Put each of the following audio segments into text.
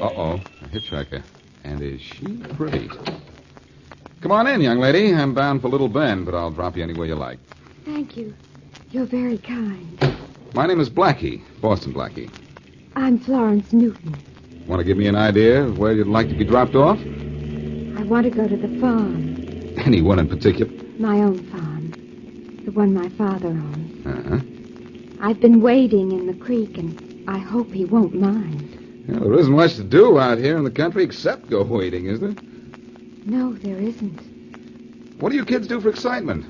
Uh-oh, a hitchhiker. And is she pretty? Come on in, young lady. I'm bound for Little Bend, but I'll drop you anywhere you like. Thank you. You're very kind. My name is Blackie, Boston Blackie. I'm Florence Newton. Want to give me an idea of where you'd like to be dropped off? I want to go to the farm. Anyone in particular? My own farm. The one my father owns. Uh-huh. I've been wading in the creek, and I hope he won't mind. Well, there isn't much to do out here in the country except go wading, is there? No, there isn't. What do you kids do for excitement?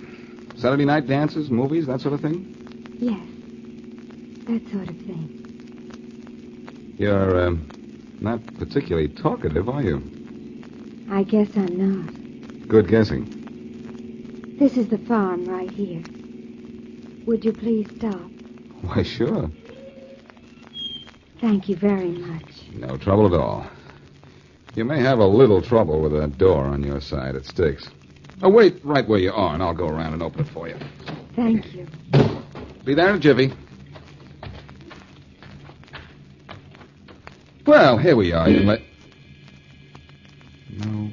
Saturday night dances, movies, that sort of thing? Yes, that sort of thing. You're, not particularly talkative, are you? I guess I'm not. Good guessing. This is the farm right here. Would you please stop? Why, sure. Thank you very much. No trouble at all. You may have a little trouble with that door on your side. It sticks. Oh, wait right where you are, and I'll go around and open it for you. Thank you. Be there in a jiffy. Well, here we are. You let... No.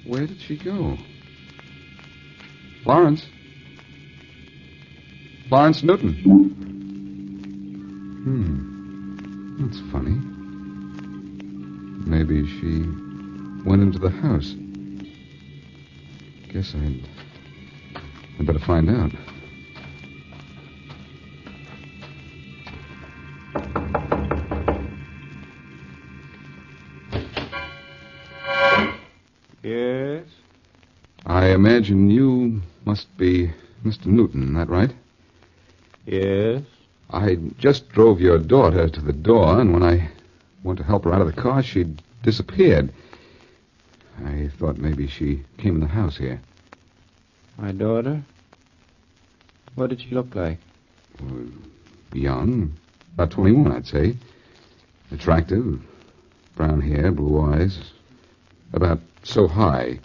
Where did she go? Florence? Florence Newton. That's funny. Maybe she went into the house. Guess I'd better find out. Yes? I imagine you must be Mr. Newton, is that right? Yes? I just drove your daughter to the door, and when I went to help her out of the car, she'd disappeared. I thought maybe she came in the house here. My daughter? What did she look like? Young, about 21, I'd say. Attractive, brown hair, blue eyes, about so high.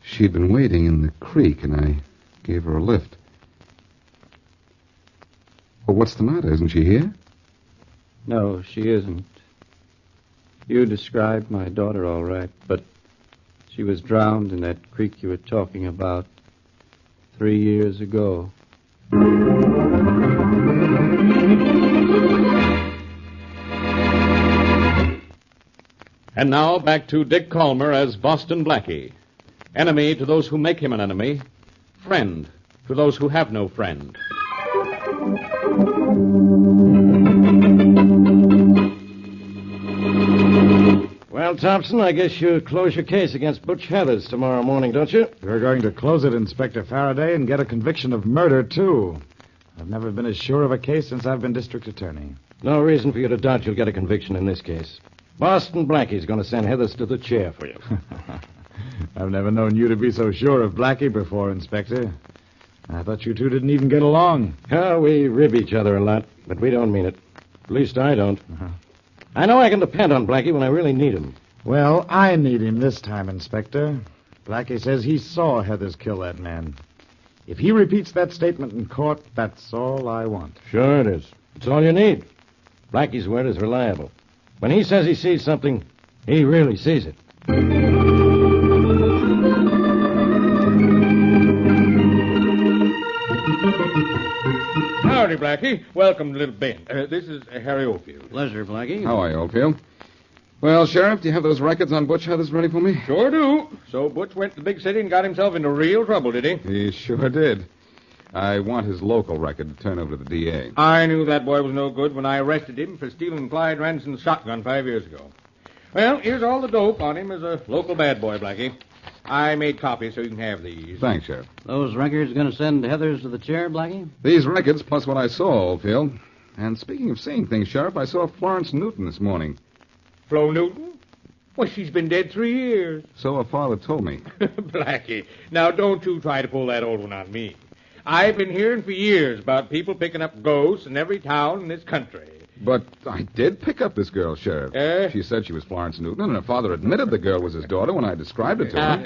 She'd been waiting in the creek, and I gave her a lift. Well, what's the matter? Isn't she here? No, she isn't. You described my daughter all right, but she was drowned in that creek you were talking about 3 years ago. And now back to Dick Calmer as Boston Blackie. Enemy to those who make him an enemy. Friend to those who have no friend. Well, Thompson, I guess you close your case against Butch Heathers tomorrow morning, don't you? We're going to close it, Inspector Faraday, and get a conviction of murder, too. I've never been as sure of a case since I've been district attorney. No reason for you to doubt you'll get a conviction in this case. Boston Blackie's going to send Heathers to the chair for you. I've never known you to be so sure of Blackie before, Inspector. I thought you two didn't even get along. Oh, we rib each other a lot, but we don't mean it. At least I don't. I know I can depend on Blackie when I really need him. Well, I need him this time, Inspector. Blackie says he saw Heathers kill that man. If he repeats that statement in court, that's all I want. Sure it is. It's all you need. Blackie's word is reliable. When he says he sees something, he really sees it. Howdy, Blackie. Welcome to Little Bend. This is Harry Oldfield. Pleasure, Blackie. How are you, Oldfield? Well, Sheriff, do you have those records on Butch Heathers ready for me? Sure do. So Butch went to the big city and got himself into real trouble, did he? He sure did. I want his local record to turn over to the DA. I knew that boy was no good when I arrested him for stealing Clyde Ranson's shotgun 5 years ago. Well, here's all the dope on him as a local bad boy, Blackie. I made copies so you can have these. Thanks, Sheriff. Those records going to send Heathers to the chair, Blackie? These records plus what I saw, Oldfield. And speaking of seeing things, Sheriff, I saw Florence Newton this morning. Flo Newton? Well, she's been dead 3 years. So her father told me. Blackie, now don't you try to pull that old one on me. I've been hearing for years about people picking up ghosts in every town in this country. But I did pick up this girl, Sheriff. She said she was Florence Newton, and her father admitted the girl was his daughter when I described it to him.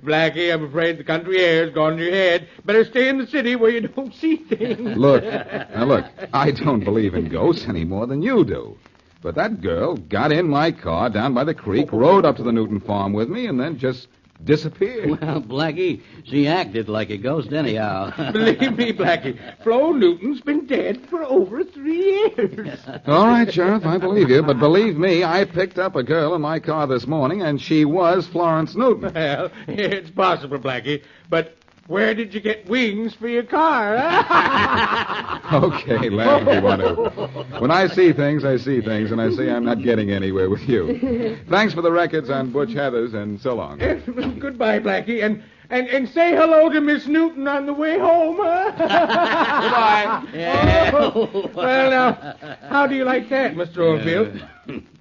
Blackie, I'm afraid the country air's gone to your head. Better stay in the city where you don't see things. Look, I don't believe in ghosts any more than you do. But that girl got in my car down by the creek, rode up to the Newton farm with me, and then just disappeared. Well, Blackie, she acted like a ghost anyhow. Believe me, Blackie, Flo Newton's been dead for over 3 years. All right, Sheriff, I believe you. But believe me, I picked up a girl in my car this morning, and she was Florence Newton. Well, it's possible, Blackie, but where did you get wings for your car, huh? Okay, laugh if you want to. When I see things, I see things, and I see I'm not getting anywhere with you. Thanks for the records on Butch Heathers, and so long. Goodbye, Blackie, and say hello to Miss Newton on the way home, huh? Goodbye. Yeah. Oh, well, now, how do you like that, Mr. Oldfield?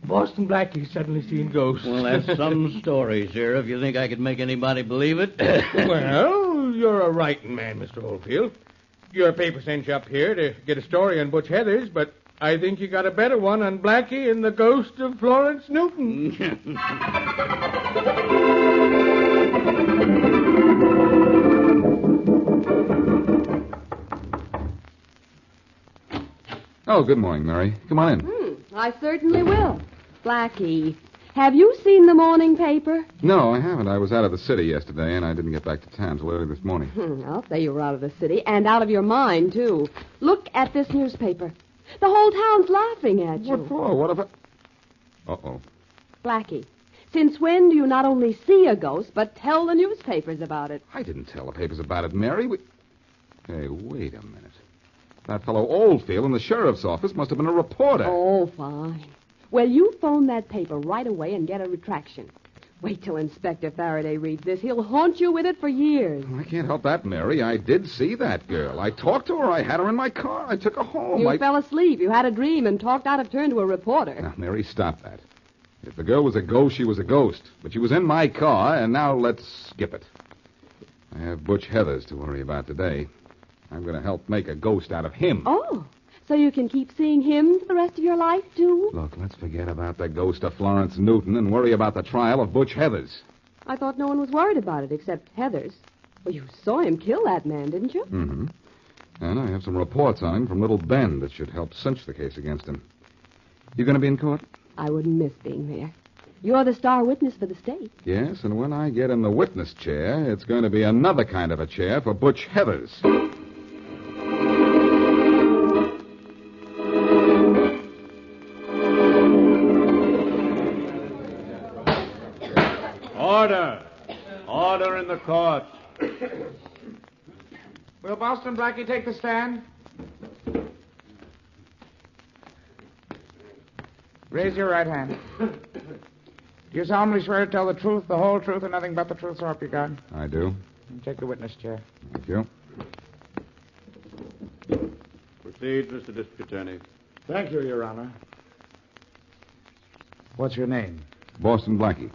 Boston Blackie suddenly seen ghosts. Well, that's some story, Sheriff. You think I could make anybody believe it? Well, you're a writing man, Mr. Oldfield. Your paper sent you up here to get a story on Butch Heathers, but I think you got a better one on Blackie and the ghost of Florence Newton. Oh, good morning, Mary. Come on in. I certainly will. Blackie, have you seen the morning paper? No, I haven't. I was out of the city yesterday, and I didn't get back to town till early this morning. I'll say you were out of the city and out of your mind, too. Look at this newspaper. The whole town's laughing at you. What for? What if I... Uh-oh. Blackie, since when do you not only see a ghost, but tell the newspapers about it? I didn't tell the papers about it, Mary. Hey, wait a minute. That fellow Oldfield in the sheriff's office must have been a reporter. Oh, fine. Well, you phone that paper right away and get a retraction. Wait till Inspector Faraday reads this. He'll haunt you with it for years. I can't help that, Mary. I did see that girl. I talked to her. I had her in my car. I took her home. You fell asleep. You had a dream and talked out of turn to a reporter. Now, Mary, stop that. If the girl was a ghost, she was a ghost. But she was in my car, and now let's skip it. I have Butch Heathers to worry about today. I'm going to help make a ghost out of him. Oh, so you can keep seeing him for the rest of your life, too? Look, let's forget about the ghost of Florence Newton and worry about the trial of Butch Heathers. I thought no one was worried about it except Heathers. Well, you saw him kill that man, didn't you? Mm-hmm. And I have some reports on him from Little Bend that should help cinch the case against him. You going to be in court? I wouldn't miss being there. You're the star witness for the state. Yes, and when I get in the witness chair, it's going to be another kind of a chair for Butch Heathers. Order. Order in the court. Will Boston Blackie take the stand? Raise your right hand. Do you solemnly swear to tell the truth, the whole truth, and nothing but the truth, so help you God? I do. Take the witness chair. Thank you. Proceed, Mr. District Attorney. Thank you, Your Honor. What's your name? Boston Blackie.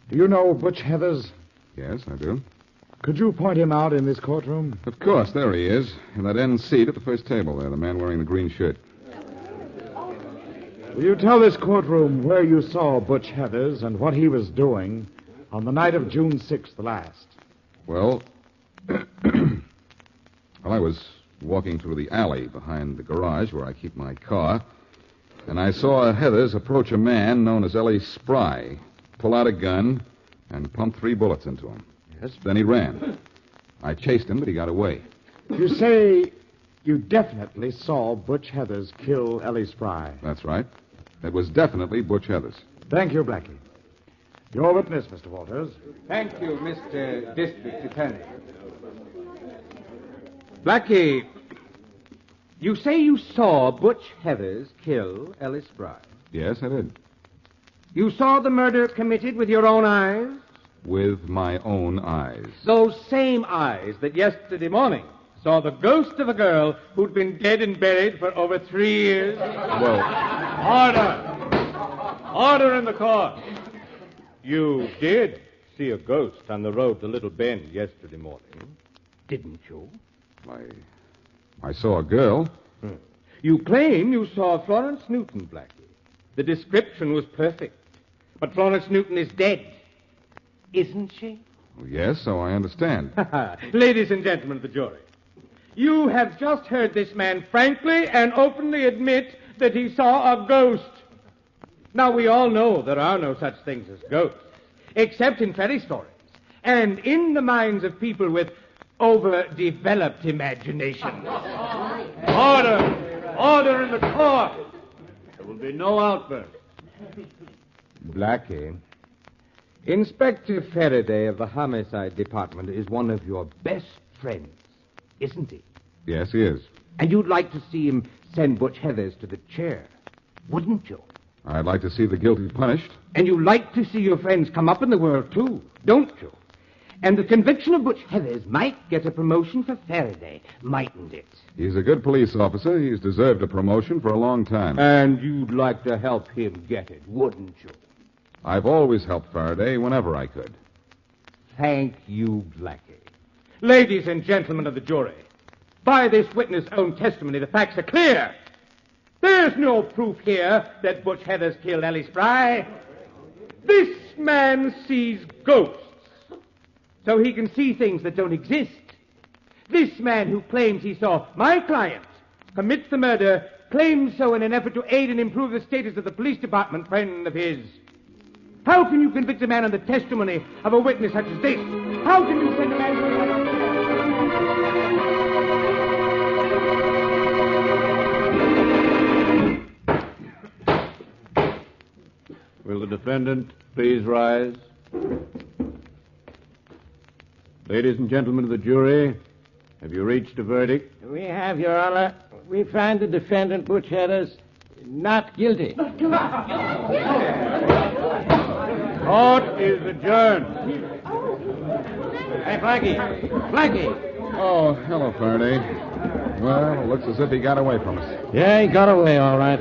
Do you know Butch Heathers? Yes, I do. Could you point him out in this courtroom? Of course, there he is, in that end seat at the first table there, the man wearing the green shirt. Will you tell this courtroom where you saw Butch Heathers and what he was doing on the night of June 6th last? Well, I was walking through the alley behind the garage where I keep my car, and I saw Heathers approach a man known as Ellie Spry, pull out a gun, and pump 3 bullets into him. Yes. Then he ran. I chased him, but he got away. You say you definitely saw Butch Heathers kill Ellie Spry. That's right. It was definitely Butch Heathers. Thank you, Blackie. Your witness, Mr. Walters. Thank you, Mr. District Attorney. Blackie, you say you saw Butch Heathers kill Ellie Spry. Yes, I did. You saw the murder committed with your own eyes? With my own eyes. Those same eyes that yesterday morning saw the ghost of a girl who'd been dead and buried for over 3 years? Well, Order. Order in the court. You did see a ghost on the road to Little Bend yesterday morning, didn't you? I saw a girl. You claim you saw Florence Newton, Blackie. The description was perfect. But Florence Newton is dead, isn't she? Well, yes, so I understand. Ladies and gentlemen of the jury, you have just heard this man frankly and openly admit that he saw a ghost. Now, we all know there are no such things as ghosts, except in fairy stories and in the minds of people with overdeveloped imagination. Order! Order in the court! There will be no outburst. Blackie, Inspector Faraday of the Homicide Department is one of your best friends, isn't he? Yes, he is. And you'd like to see him send Butch Heathers to the chair, wouldn't you? I'd like to see the guilty punished. And you like to see your friends come up in the world, too, don't you? And the conviction of Butch Heathers might get a promotion for Faraday, mightn't it? He's a good police officer. He's deserved a promotion for a long time. And you'd like to help him get it, wouldn't you? I've always helped Faraday whenever I could. Thank you, Blackie. Ladies and gentlemen of the jury, by this witness' own testimony, the facts are clear. There's no proof here that Butch Heathers killed Ellie Spry. This man sees ghosts, so he can see things that don't exist. This man who claims he saw my client commits the murder claims so in an effort to aid and improve the status of the police department friend of his. How can you convict a man on the testimony of a witness such as this? How can you send a man to... Will the defendant please rise? Ladies and gentlemen of the jury, have you reached a verdict? We have, Your Honor. We find the defendant, Butch Heathers, not guilty. Court is adjourned. Hey, Blackie. Blackie. Oh, hello, Faraday. Well, it looks as if he got away from us. Yeah, he got away, all right.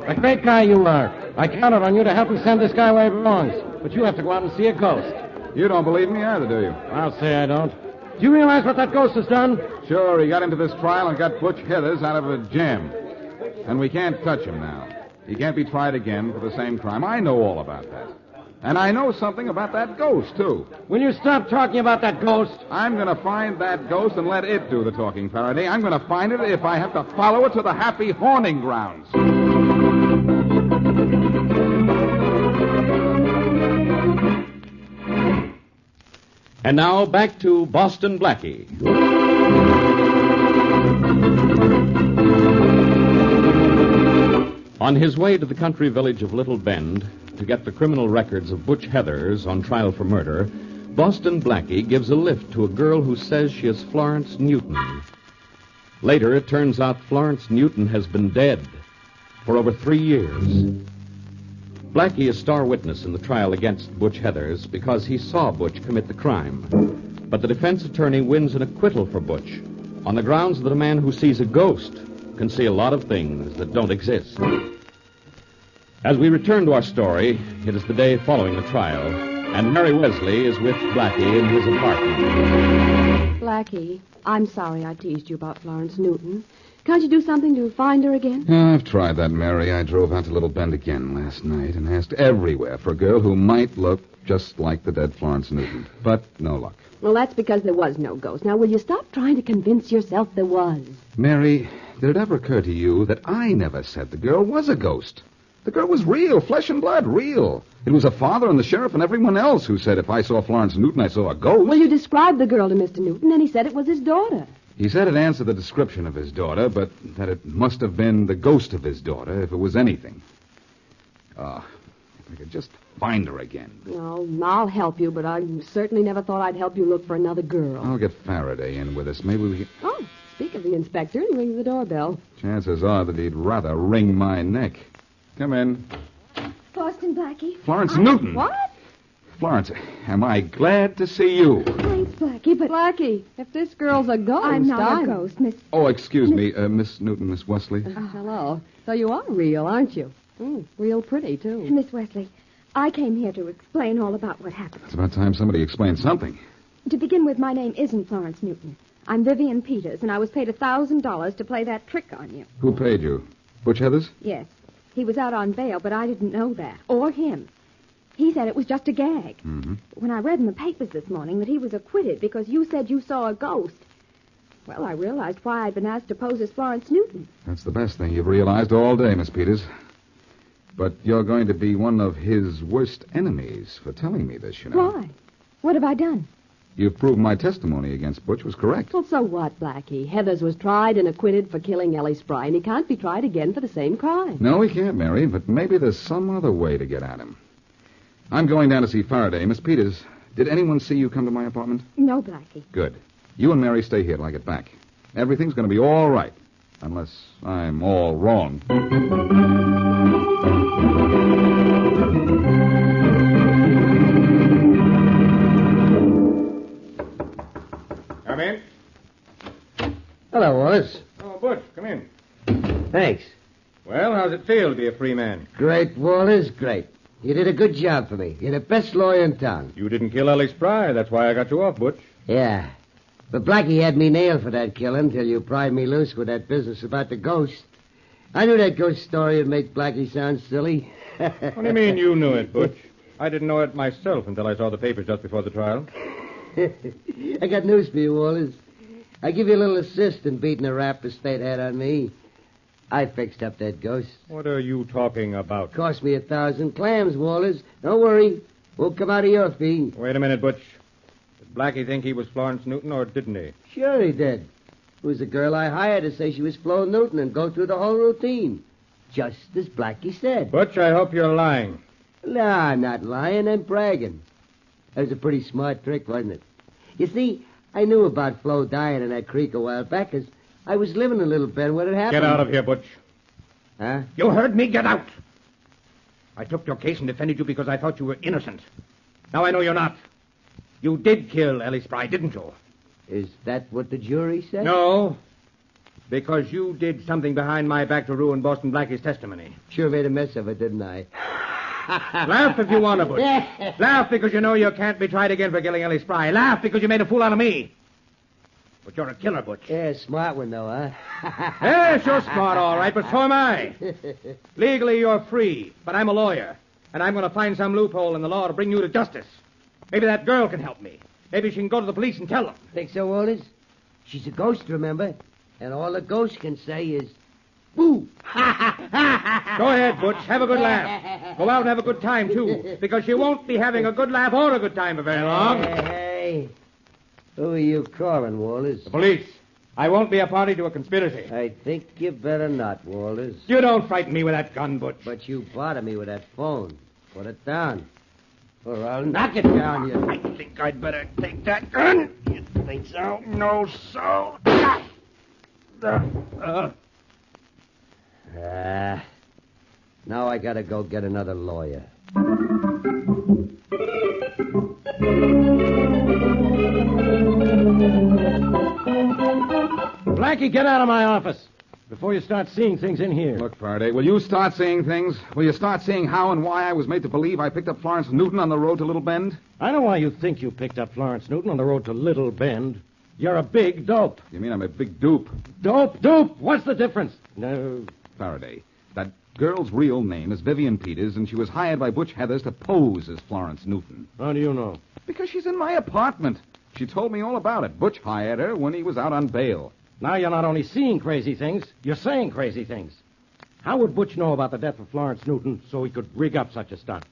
A great guy you are. I counted on you to help me send this guy where he belongs. But you have to go out and see a ghost. You don't believe me either, do you? I'll say I don't. Do you realize what that ghost has done? Sure, he got into this trial and got Butch Heathers out of a jam. And we can't touch him now. He can't be tried again for the same crime. I know all about that. And I know something about that ghost, too. Will you stop talking about that ghost? I'm going to find that ghost and let it do the talking, Faraday. I'm going to find it if I have to follow it to the happy haunting grounds. And now back to Boston Blackie. On his way to the country village of Little Bend to get the criminal records of Butch Heathers on trial for murder, Boston Blackie gives a lift to a girl who says she is Florence Newton. Later, it turns out Florence Newton has been dead for over 3 years. Blackie is star witness in the trial against Butch Heathers because he saw Butch commit the crime. But the defense attorney wins an acquittal for Butch on the grounds that a man who sees a ghost can see a lot of things that don't exist. As we return to our story, it is the day following the trial, and Mary Wesley is with Blackie in his apartment. Blackie, I'm sorry I teased you about Florence Newton. Can't you do something to find her again? I've tried that, Mary. I drove out to Little Bend again last night and asked everywhere for a girl who might look just like the dead Florence Newton. But no luck. Well, that's because there was no ghost. Now, will you stop trying to convince yourself there was? Mary, did it ever occur to you that I never said the girl was a ghost? The girl was real, flesh and blood, real. It was her father and the sheriff and everyone else who said if I saw Florence Newton, I saw a ghost. Well, you described the girl to Mr. Newton, and he said it was his daughter. He said it answered the description of his daughter, but that it must have been the ghost of his daughter if it was anything. If I could just find her again. Well, I'll help you, but I certainly never thought I'd help you look for another girl. I'll get Faraday in with us. Maybe we can... Oh, speak of the inspector, he rings the doorbell. Chances are that he'd rather wring my neck. Come in. Boston Blackie. Florence Newton. What? Florence, am I glad to see you. Thanks, Blackie, but... Blackie, if this girl's a ghost, I'm not a ghost, Miss... Oh, excuse me, Miss Newton, Miss Wesley. Hello. So you are real, aren't you? Real pretty, too. Miss Wesley, I came here to explain all about what happened. It's about time somebody explained something. To begin with, my name isn't Florence Newton. I'm Vivian Peters, and I was paid $1,000 to play that trick on you. Who paid you? Butch Heathers? Yes. He was out on bail, but I didn't know that. Or him. He said it was just a gag. Mm-hmm. When I read in the papers this morning that he was acquitted because you said you saw a ghost, well, I realized why I'd been asked to pose as Florence Newton. That's the best thing you've realized all day, Miss Peters. But you're going to be one of his worst enemies for telling me this, you know. Why? What have I done? You've proved my testimony against Butch was correct. Well, so what, Blackie? Heathers was tried and acquitted for killing Ellie Spry, and he can't be tried again for the same crime. No, he can't, Mary, but maybe there's some other way to get at him. I'm going down to see Faraday. Miss Peters, did anyone see you come to my apartment? No, Blackie. Good. You and Mary stay here till I get back. Everything's going to be all right, unless I'm all wrong. Come in. Hello, Wallace. Oh, Butch, come in. Thanks. Well, how's it feel to be a free man? Great, Wallace, great. You did a good job for me. You're the best lawyer in town. You didn't kill Ellie Spry. That's why I got you off, Butch. Yeah. But Blackie had me nailed for that killing till you pried me loose with that business about the ghost. I knew that ghost story would make Blackie sound silly. What do you mean you knew it, Butch? I didn't know it myself until I saw the papers just before the trial. I got news for you, Wallace. I give you a little assist in beating the rap the state had on me. I fixed up that ghost. What are you talking about? Cost me 1,000 clams, Wallace. Don't worry. Won't come out of your fee. Wait a minute, Butch. Did Blackie think he was Florence Newton, or didn't he? Sure he did. It was the girl I hired to say she was Flo Newton and go through the whole routine. Just as Blackie said. Butch, I hope you're lying. Nah, I'm not lying. I'm bragging. That was a pretty smart trick, wasn't it? You see, I knew about Flo dying in that creek a while back, 'cause I was living in Little Bend when it happened. Get out of here, Butch. Huh? You heard me. Get out. I took your case and defended you because I thought you were innocent. Now I know you're not. You did kill Ellie Spry, didn't you? Is that what the jury said? No, because you did something behind my back to ruin Boston Blackie's testimony. Sure made a mess of it, didn't I? Laugh if you want to, Butch. Laugh because you know you can't be tried again for killing Ellie Spry. Laugh because you made a fool out of me. But you're a killer, Butch. Yeah, smart one, though, huh? Yes, you're smart, all right, but so am I. Legally, you're free, but I'm a lawyer, and I'm going to find some loophole in the law to bring you to justice. Maybe that girl can help me. Maybe she can go to the police and tell them. Think so, Wallace? She's a ghost, remember? And all a ghost can say is, boo! Go ahead, Butch. Have a good laugh. Go out and have a good time, too, because you won't be having a good laugh or a good time for very long. Hey. Who are you calling, Wallace? The police. I won't be a party to a conspiracy. I think you better not, Wallace. You don't frighten me with that gun, Butch. But you bother me with that phone. Put it down. Or I'll knock it down, you. I think I'd better take that gun. You think so? No, so. Now I gotta go get another lawyer. Blackie, get out of my office before you start seeing things in here. Look, Faraday, will you start seeing things? Will you start seeing how and why I was made to believe I picked up Florence Newton on the road to Little Bend? I know why you think you picked up Florence Newton on the road to Little Bend. You're a big dope. You mean I'm a big dupe? Dope. What's the difference? No. Faraday, that girl's real name is Vivian Peters, and she was hired by Butch Heathers to pose as Florence Newton. How do you know? Because she's in my apartment. She told me all about it. Butch hired her when he was out on bail. Now you're not only seeing crazy things, you're saying crazy things. How would Butch know about the death of Florence Newton so he could rig up such a stunt?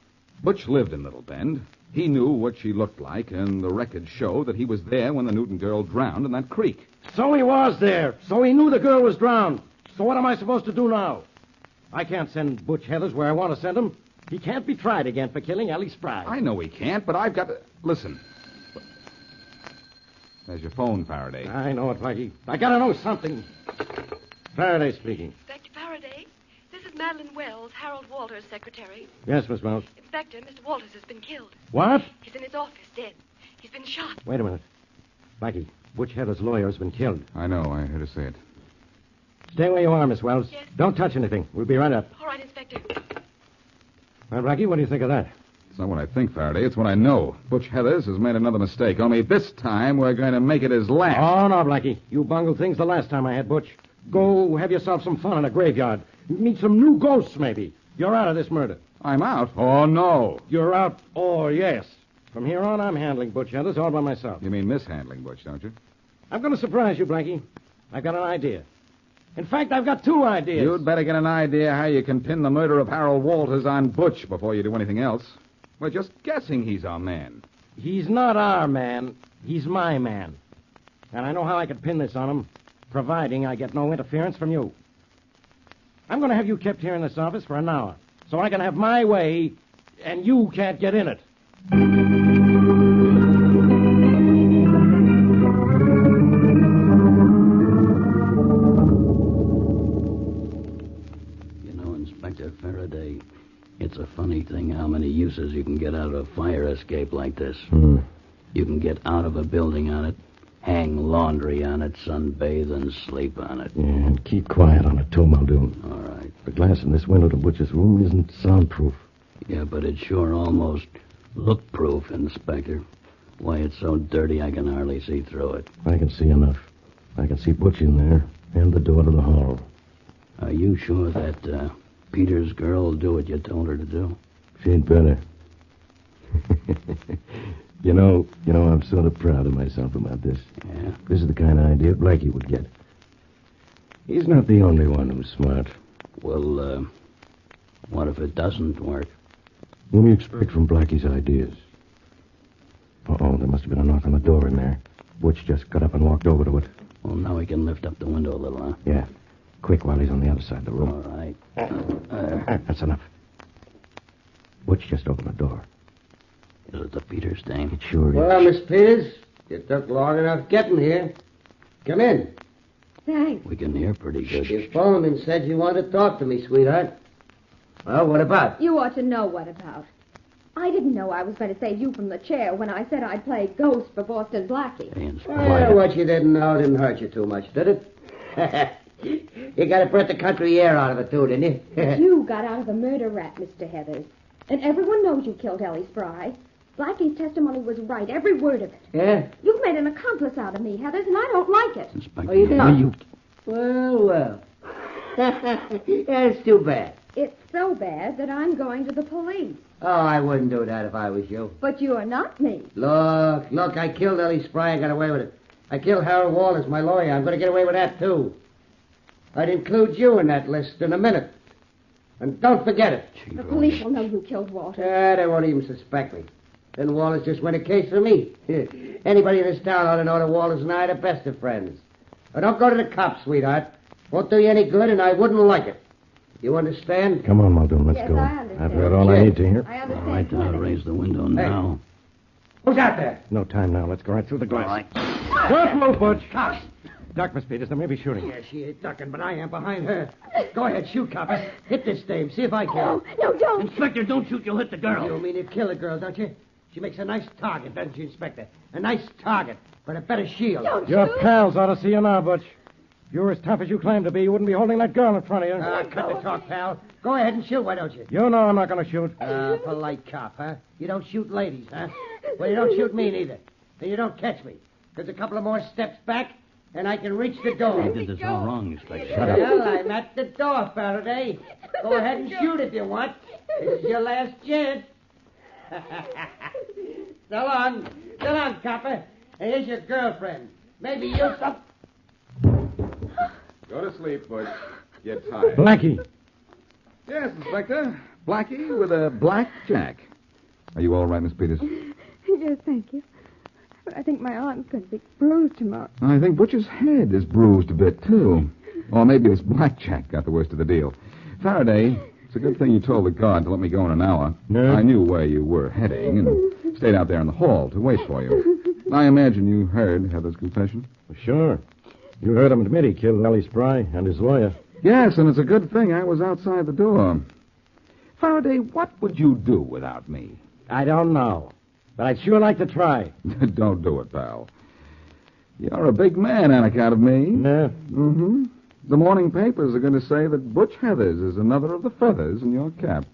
Butch lived in Little Bend. He knew what she looked like, and the records show that he was there when the Newton girl drowned in that creek. So he was there. So he knew the girl was drowned. So what am I supposed to do now? I can't send Butch Heathers where I want to send him. He can't be tried again for killing Ellie Spry. I know he can't, but I've got to... Listen. There's your phone, Faraday. I know it, Blackie. I gotta know something. Faraday speaking. Inspector Faraday, this is Madeline Wells, Harold Walters' secretary. Yes, Miss Wells. Inspector, Mr. Walters has been killed. What? He's in his office, dead. He's been shot. Wait a minute. Blackie, Butch Heather's lawyer has been killed. I know. I heard her say it. Stay where you are, Miss Wells. Yes. Don't touch anything. We'll be right up. All right, Inspector. Well, Blackie, what do you think of that? It's not what I think, Faraday. It's what I know. Butch Heathers has made another mistake. Only this time we're going to make it his last. Oh, no, Blackie. You bungled things the last time I had Butch. Go have yourself some fun in a graveyard. Meet some new ghosts, maybe. You're out of this murder. I'm out? Oh, no. You're out? Oh, yes. From here on, I'm handling Butch Heathers all by myself. You mean mishandling Butch, don't you? I'm going to surprise you, Blackie. I've got an idea. In fact, I've got two ideas. You'd better get an idea how you can pin the murder of Harold Walters on Butch before you do anything else. We're just guessing he's our man. He's not our man. He's my man. And I know how I could pin this on him, providing I get no interference from you. I'm going to have you kept here in this office for an hour, so I can have my way, and you can't get in it. You know, Inspector Faraday, it's a funny thing how many uses you can get out of a fire escape like this. You can get out of a building on it, hang laundry on it, sunbathe, and sleep on it. Yeah, and keep quiet on it, too, Muldoon. All right. The glass in this window to Butch's room isn't soundproof. Yeah, but it's sure almost look-proof, Inspector. Why, it's so dirty I can hardly see through it. I can see enough. I can see Butch in there, and the door to the hall. Are you sure that Peter's girl will do what you told her to do? She'd better. You know, I'm sort of proud of myself about this. Yeah? This is the kind of idea Blackie would get. He's not the only one who's smart. Well, what if it doesn't work? What do you expect from Blackie's ideas? Uh-oh, there must have been a knock on the door in there. Butch just got up and walked over to it. Well, now we can lift up the window a little, huh? Yeah. Quick, while he's on the other side of the room. All right. That's enough. Butch just opened the door. Is it the Peters dame? It sure is. Well, Miss Peters, you took long enough getting here. Come in. Thanks. We can hear pretty good. You phoned and said you wanted to talk to me, sweetheart. Well, what about? You ought to know what about. I didn't know I was going to save you from the chair when I said I'd play ghost for Boston Blackie. Hey, Well, what you didn't know didn't hurt you too much, did it? You got to breath the country air out of it, too, didn't you? You got out of the murder rap, Mr. Heathers. And everyone knows you killed Ellie Spry. Blackie's testimony was right, every word of it. Yeah? You've made an accomplice out of me, Heathers, and I don't like it. Inspector. Oh, you did? Will you... Well. That's too bad. It's so bad that I'm going to the police. Oh, I wouldn't do that if I was you. But you're not me. Look, I killed Ellie Spry. I got away with it. I killed Harold Walters, my lawyer. I'm going to get away with that, too. I'd include you in that list in a minute. And don't forget it. The police will know you killed Walter. They won't even suspect me. Then Walters just win a case for me. Anybody in this town ought to know that Walters and I are the best of friends. Now, don't go to the cops, sweetheart. Won't do you any good, and I wouldn't like it. You understand? Come on, Muldoon, let's Yes, go. I understand. I've heard all I need to hear. I All understand. right, I'll raise the window now. Who's out there? No time now. Let's go right through the glass. All right. Don't move, Butch. Duck, Miss Peters. They may be shooting. Yeah, she ain't ducking, but I am behind her. Go ahead, shoot, copper. Hit this dame. See if I can. No, don't. Inspector, don't shoot. You'll hit the girl. You don't mean to kill a girl, don't you? She makes a nice target, doesn't she, Inspector? A nice target, but a better shield. Don't Your shoot. pals ought to see you now, Butch. If you were as tough as you claim to be, you wouldn't be holding that girl in front of you. Cut the talk, pal. Go ahead and shoot, why don't you? You know I'm not going to shoot. Polite cop, huh? You don't shoot ladies, huh? Well, you don't shoot me neither. And you don't catch me. There's a couple of more steps back, and I can reach the door. You did this all wrong, Inspector. Shut up. Well, I'm at the door, Faraday. Go ahead and shoot if you want. This is your last chance. So long. So long, copper. And here's your girlfriend. Maybe you'll... Go to sleep, Butch. Get tired. Blackie. Yes, Inspector. Blackie with a black jack. Are you all right, Miss Peters? Yes, thank you. But I think my arm's going to be bruised tomorrow. I think Butch's head is bruised a bit, too. Or maybe this blackjack got the worst of the deal. Faraday, it's a good thing you told the guard to let me go in an hour. Yeah. I knew where you were heading and stayed out there in the hall to wait for you. I imagine you heard Heather's confession. Sure. You heard him admit he killed Ellie Spry and his lawyer. Yes, and it's a good thing I was outside the door. Faraday, what would you do without me? I don't know. But I'd sure like to try. Don't do it, pal. You're a big man on account of me. Yeah. Mm-hmm. The morning papers are going to say that Butch Heathers is another of the feathers in your cap.